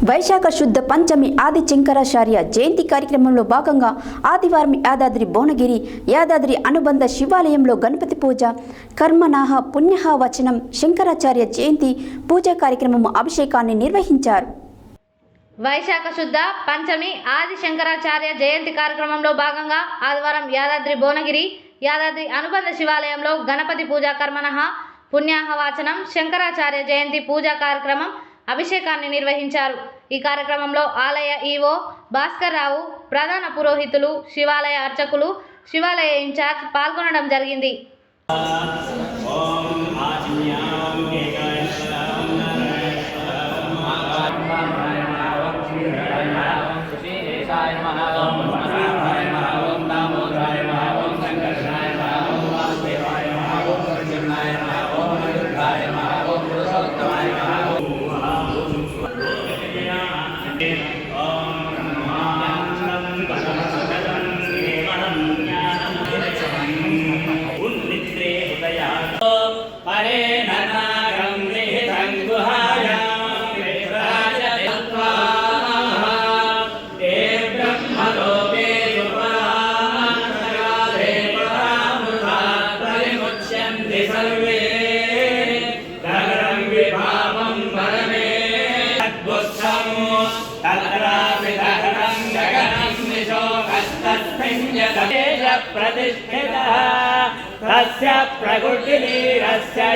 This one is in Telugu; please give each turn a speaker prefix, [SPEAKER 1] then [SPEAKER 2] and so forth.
[SPEAKER 1] వైశాఖ శుద్ధ పంచమి ఆది శంకరాచార్య జయంతి కార్యక్రమంలో భాగంగా ఆదివారం యాదాద్రి భువనగిరి యాదాద్రి అనుబంధ శివాలయంలో గణపతి పూజ కర్మనాహ పుణ్యః వచనం శంకరాచార్య జయంతి పూజా కార్యక్రమం అభిషేకాన్ని నిర్వహించారు.
[SPEAKER 2] వైశాఖ శుద్ధ పంచమి ఆది శంకరాచార్య జయంతి కార్యక్రమంలో భాగంగా ఆదివారం యాదాద్రి భువనగిరి యాదాద్రి అనుబంధ శివాలయంలో గణపతి పూజా కర్మనః పుణ్యాహ వాచనం శంకరాచార్య జయంతి పూజా కార్యక్రమం అభిషేకాన్ని నిర్వహించారు. ఈ కార్యక్రమంలో ఆలయ ఈవో భాస్కర్ రావు, ప్రధాన పురోహితులు, శివాలయ అర్చకులు, శివాలయ ఇన్ఛార్జ్ పాల్గొనడం జరిగింది.
[SPEAKER 3] प्रतिष्ठितः तस्य प्रकृतिवीरस्य